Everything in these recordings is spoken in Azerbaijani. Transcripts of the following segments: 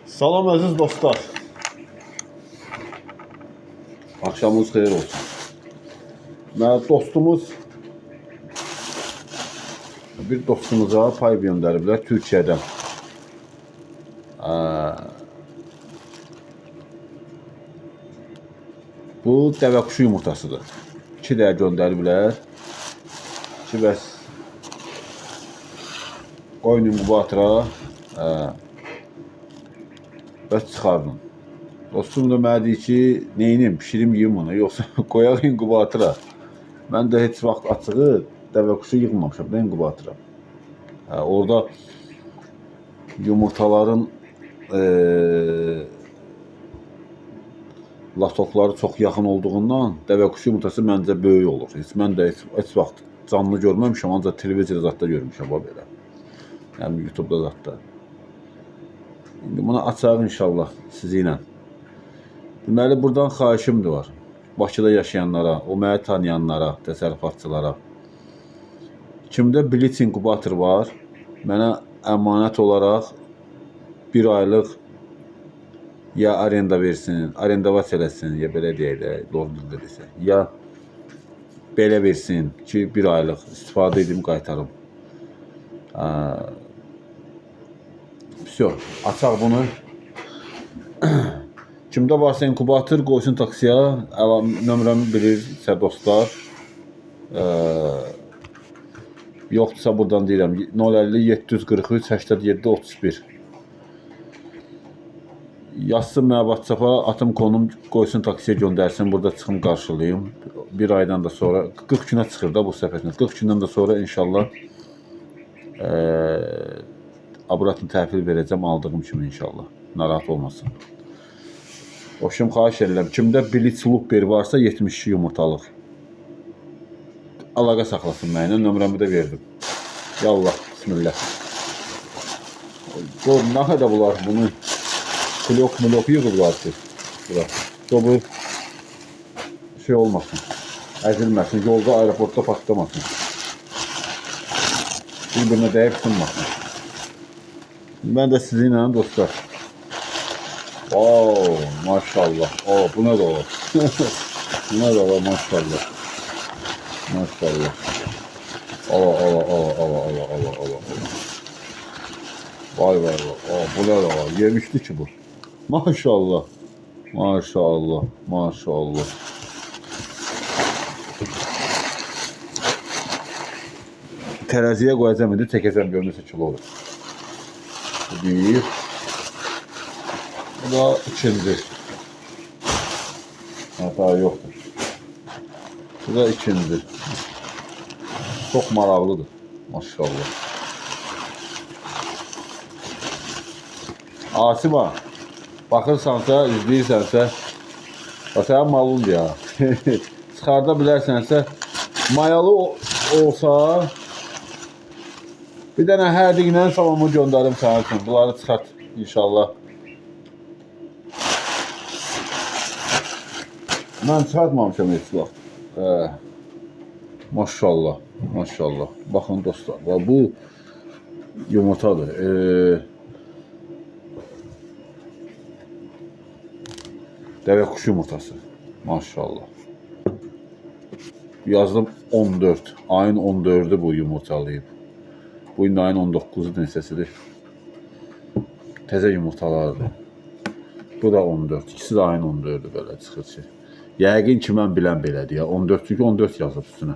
Salam əziz dostlar. Akşamınız xeyir olsun. Bir dostumuza pay göndəriblər Türkiyədən. Bu dəvə quşu yumurtasıdır. 2 dəyə göndəriblər. 2 bəs qoyun inkubatora bəs çıxardım. Dostum da mənə deyir ki, neyinim, pişirim yiyim onu, yoxsa qoyaq inkubatora. Mən də heç vaxt açığı dəvə quşu yığmamışam da inkubatora. Orada yumurtaların latokları çox yaxın olduğundan dəvə quşu yumurtası məncə böyük olur. Mən də heç vaxt canlı görməmişəm, ancaq televiziyada zətdə görmüşəm belə. Yəni YouTube'da zətdə. İndi bunu açaq inşallah sizi ilə. Deməli, buradan xahişim də var. Bakıda yaşayanlara, o məni tanıyanlara, təsərrüfatçılara. Kimdə Blitz inkubator var, mənə əmanət olaraq 1 aylıq ya arenda versin, arendovat eləsin, ya belə deyək də, doğru deyirsə, ya belə versin ki, 1 aylıq istifadə edim, qaytarım. Всё, açaq bunu. Kimdə varsa inkubator qoysun taksiya, nömrəmi bilirsə dostlar. Yoxdursa buradan deyirəm 050 743 87 31. Yazsın mənə WhatsApp-a, atım konum qoysun taksiyə göndərsin, burada çıxım qarşılayım. 1 aydan da sonra 40 günə çıxır da bu səfərdən. 40 gündən də sonra inşallah abratını təhvil verəcəm aldığım kimi inşallah. Narahat olmasın. Hoşum xahiş edirəm. Kimdə Blitz Looper varsa 72 yumurtalıq. Əlaqə saxlasın mənimlə, nömrəmi də verdim. Yallah, bismillah. Nə qədər bunlar bunu blok yığırlar ki. Bu şey olmasın, əzilməsin, yolda, aeroportda patlamasın. Bir-birinə dəyib sınmasın. Mən də sizinlə dostlar. Oo, maşallah. Bu nə də olur? Bu nə də olur, maşallah. Maşallah. Allah. Vay. Bu nə də olur? Yemişdi ki bu. Maşallah. Tərəziyə qoyacam indi, çəkəcəm, görünürsə kilo olur. Bu bir. Bu da ikinci. Daha yoxdur. Bu da ikinci. Çox maraqlıdır. Maşallah. Asima, baxırsansa, izləyirsənsə, sənin malındır ya. Çıxarda bilərsənsə, mayalı olsa, bir dənə hərdiqlə salamı göndərim sənin üçün. Bunları çıxart inşallah. Mən çıxartmamışam heç vaxt. Maşallah. Baxın dostlar, bu yumurtadır. Dəvə quşu yumurtası. Maşallah. Yazdım 14. Ayın 14'ü bu yumurtalayıb. Bu indi ayın 19'u neçəsidir. Təzə yumurtalardır. Bu da 14. İkisi də ayın 14'ü belə çıxır ki. Yəqin ki, mən bilən belədir ya. 14, çünki 14 yazıb üstünə.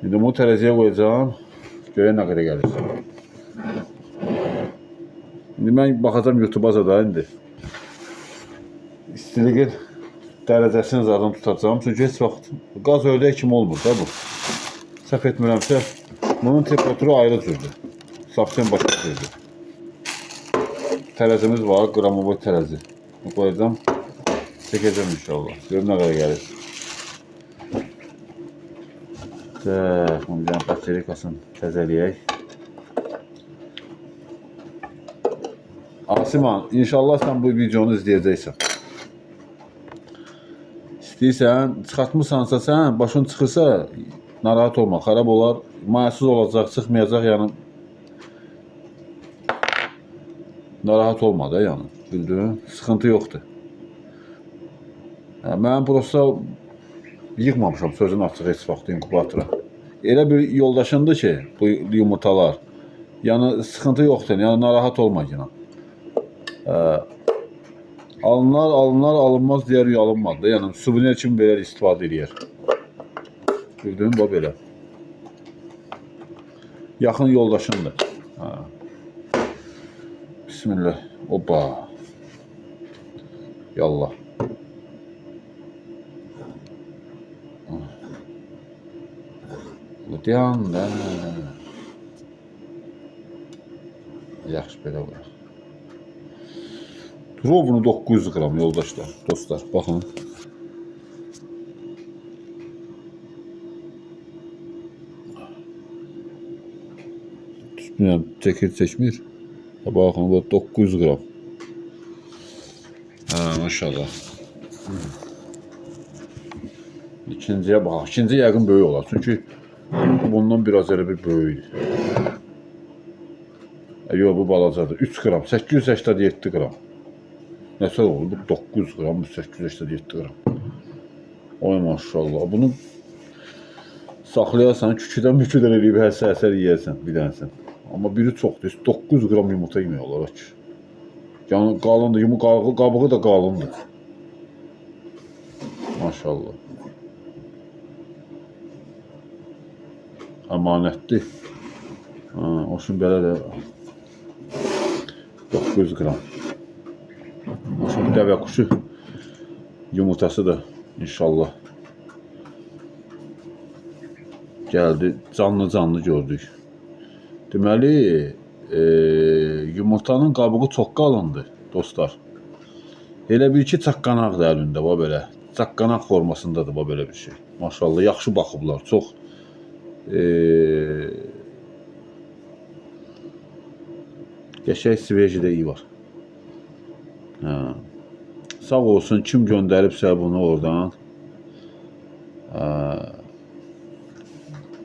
İndi bunu tərəziyə qoyacağım. Göyə nə qədər gəlir. İndi mən baxacağım YouTube'a da indi. İstiliğin dərəcəsini zaten tutacağım. Çünki heç vaxt qaz ördək kimi olmur da bu. Səhv etmirəmsə, bunun temperaturu ayrı cürdür. Sapsiyon başqa cürdür. Tərəzimiz var, gramovoy tərəzi. Qoyacağım, çəkəcəm inşallah. Görün nə qədər gəlir. Bunun baterikasını təzələyək. Asiman, inşallah sən bu videonu izləyəcəksən. İstəyirsən, çıxartmısansa sən, başın çıxırsa, Narahat olma, xarab olar, mayasız olacaq, çıxmayacaq, yəni narahat olma da, yəni, bildin? Sıxıntı yoxdur. Mən prosta yığmamışam sözün açığı heç vaxt inkubatora. Elə bir yoldaşındır ki, bu yumurtalar, yəni sıxıntı yoxdur, yəni narahat olma yenə. Alınlar, alınmaz deyər, alınmadı da, yəni suvenir kimi belə istifadə edir. Bildin, bu belə. Yaxın yoldaşındır. Bismillah. Oba. Yallah. Dayan da. Yaxşı belə var. Rovunu 900 qram yoldaşlar, dostlar. Baxın. Bilmirəm, çəkmir. Baxın, bu 900 qram. Maşallah. İkinciyə bax. İkinci yəqin böyük olar. Çünki bundan biraz elə bir böyükdür. Yox, bu balacadır. 3 qram, 887 qram. Nəsə oldu? 900 qram, 887 qram. Oy maşallah. Bunu saxlayasan, küküdən eləyib həsər yeyərsən, bilənsən. Amma biri çoxdur. 900 qram yumurta yemək olar ki. Yəni qalındır, qabığı da qalındır. Maşallah. Əmanətdir. Olsun belə də 900 qram. Olsun bir dəvə quşu yumurtası da inşallah gəldi. Canlı gördük. Deməli, yumurtanın qabığı çox qalındır, dostlar. Elə bir ki, çaqqanaqdır əlində, bu belə. Çaqqanaq formasındadır, bu belə bir şey. Maşallah, yaxşı baxıblar, çox. Qəşəng sveji də iyi var. Sağ olsun, kim göndəribsə bunu oradan.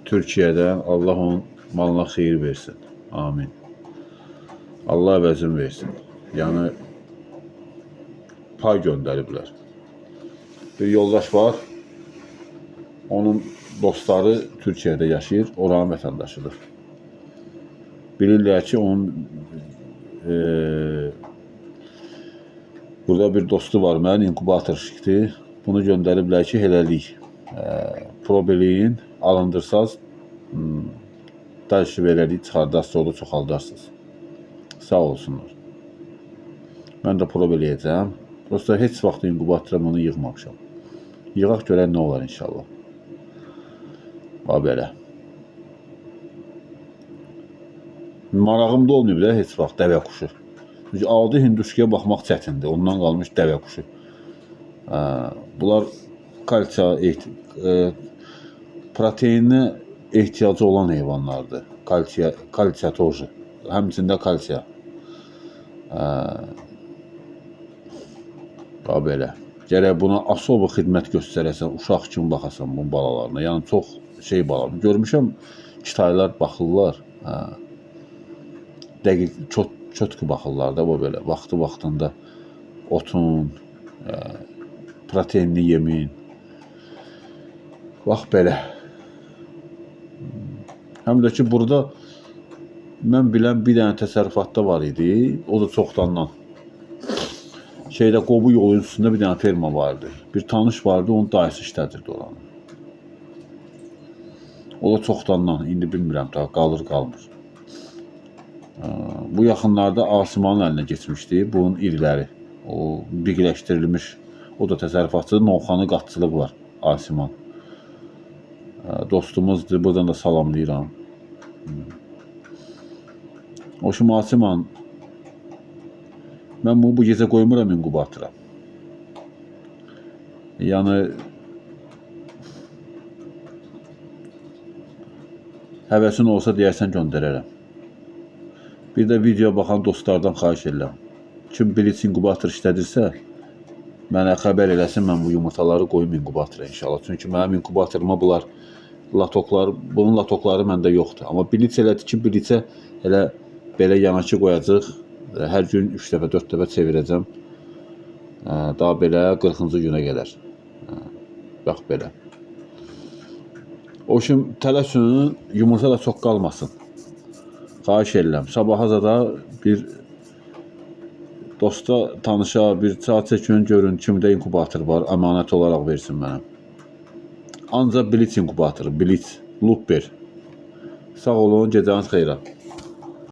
Türkiyədən, Allah onun malına xeyir versin. Amin. Allah əvəzini versin. Yəni, pay göndəriblər. Bir yoldaş var, onun dostları Türkiyədə yaşayır, oranın vətəndaşıdır. Bilirlər ki, onun burada bir dostu var, mənim inkubator şirkəti. Bunu göndəriblər ki, hələlik probeliyin alındırsaz, dərsi verəlik, çıxardarsız, onu çoxaldarsınız. Sağ olsunlar. Mən də probeliyəcəm. Prosta heç vaxt inkubatora bunu yığmamışam. Yığaq görən nə olar inşallah. Bax belə. Marağım da olmayıb da heç vaxt dəvə quşu. Çünki adi hinduşkiyə baxmaq çətindir. Ondan qalmış dəvə quşu. Bunlar kalsiya, proteinə ehtiyacı olan heyvanlardır. Kalsiya tozu. Həmçində kalsiya. Bax belə. Gərək buna asobu xidmət göstərəsən, uşaq kimi baxasan bunun balalarına. Yəni çox şey balalar. Görmüşəm, kitaylar baxırlar. Dəqiq, çötkü baxırlar da bu belə. Vaxtında otun, proteinli yemin. Bax belə. Həm də ki, burada mən bilən bir dənə təsərrüfatda var idi. O da çoxdandan. Qobu yolun üstündə bir dənə ferma vardı. Bir tanış vardı, onun dayısı işlədirdi oranı. O da çoxdandan, indi bilmirəm, daha qalır-qalmır. Bu yaxınlarda Asimanın əlinə geçmişdi, bunun iriləri. O birləşdirilmiş, o da təsərrüfatçıdır, Novxanı qatçılığı var, Asiman. Dostumuzdur, buradan da salamlayıram. O şu Asiman, mən bu gecə qoymuram inkubatora. Yəni, həvəsin olsa deyərsən göndərərəm. Bir də video baxan dostlardan xahiş edirəm. Kim bilik inkubator işlədirsə, mənə xəbər eləsin, mən bu yumurtaları qoyum inkubatora inşallah. Çünki mənim inkubatoruma bunlar latoklar, bunun latokları məndə yoxdur. Amma biliç elədi ki, biliçə elə belə yanaşı qoyacaq. Hər gün 3 dəfə, 4 dəfə çevirəcəm. Daha belə 40-cı günə gələr. Bax belə. O üçün tələsün, yumurta da çox qalmasın. Xahiş edirəm. Sabaha da bir dosta, tanışa bir saat çəkin, görün kimdə inkubator var, əmanət olaraq versin mənə. Ancaq biliç inkubatoru, biliç, Lupper. Sağ olun, gecəniz xeyrə.